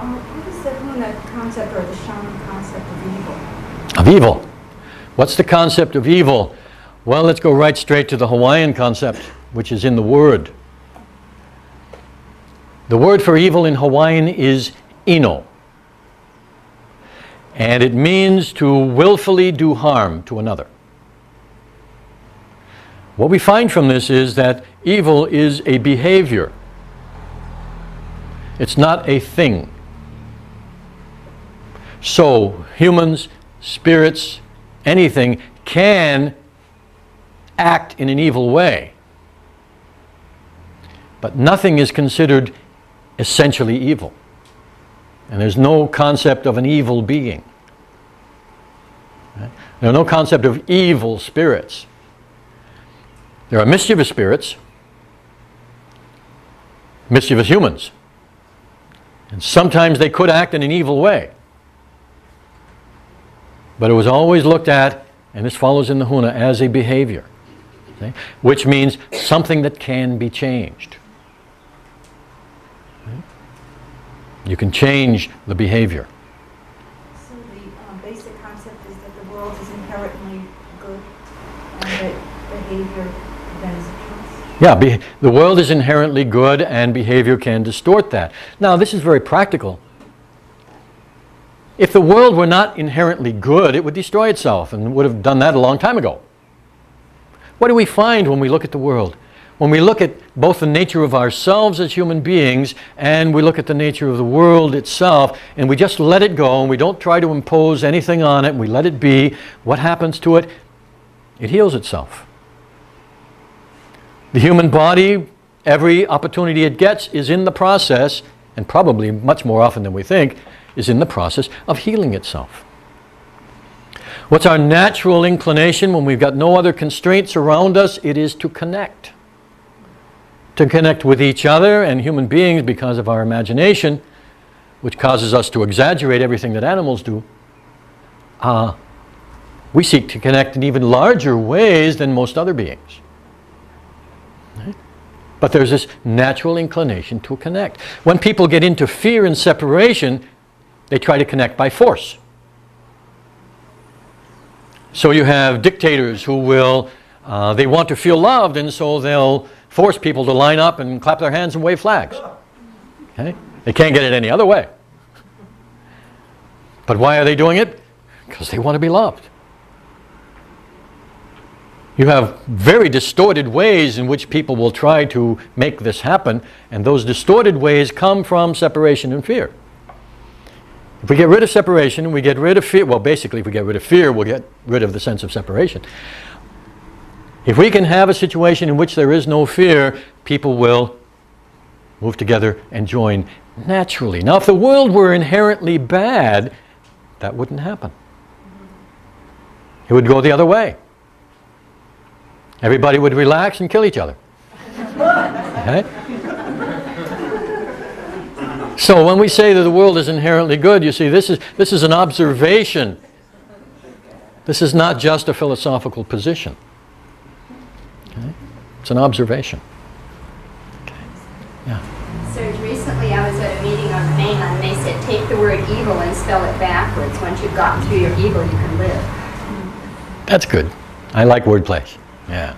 What is the Huna concept or the shaman concept of evil? Of evil. What's the concept of evil? Well, let's go right straight to the Hawaiian concept, which is in the word. The word for evil in Hawaiian is ino. And it means to willfully do harm to another. What we find from this is that evil is a behavior. It's not a thing. So humans, spirits, anything can act in an evil way. But nothing is considered essentially evil. And there's no concept of an evil being. There's no concept of evil spirits. There are mischievous spirits, mischievous humans. And sometimes they could act in an evil way. But it was always looked at, and this follows in the Huna, as a behavior. Okay? Which means something that can be changed. Okay? You can change the behavior. So the basic concept is that the world is inherently good and that behavior then is a choice? Yeah, the world is inherently good and behavior can distort that. Now, this is very practical. If the world were not inherently good, it would destroy itself and would have done that a long time ago. What do we find when we look at the world? When we look at both the nature of ourselves as human beings and we look at the nature of the world itself and we just let it go and we don't try to impose anything on it, and we let it be, what happens to it? It heals itself. The human body, every opportunity it gets is in the process, and probably much more often than we think, is in the process of healing itself. What's our natural inclination when we've got no other constraints around us? It is to connect. To connect with each other and human beings because of our imagination, which causes us to exaggerate everything that animals do. We seek to connect in even larger ways than most other beings. Right? But there's this natural inclination to connect. When people get into fear and separation, they try to connect by force. So you have dictators who will, they want to feel loved, and so they'll force people to line up and clap their hands and wave flags. Okay? They can't get it any other way. But why are they doing it? Because they want to be loved. You have very distorted ways in which people will try to make this happen, and those distorted ways come from separation and fear. If we get rid of separation, we get rid of fear. Well, basically, if we get rid of fear, we'll get rid of the sense of separation. If we can have a situation in which there is no fear, people will move together and join naturally. Now, if the world were inherently bad, that wouldn't happen. It would go the other way. Everybody would relax and kill each other. Okay? So when we say that the world is inherently good, you see, this is an observation. This is not just a philosophical position. Okay? It's an observation. Okay. Yeah. Serge, recently I was at a meeting on the mainland, and they said take the word evil and spell it backwards. Once you've gotten through your evil, you can live. That's good. I like wordplay. Yeah.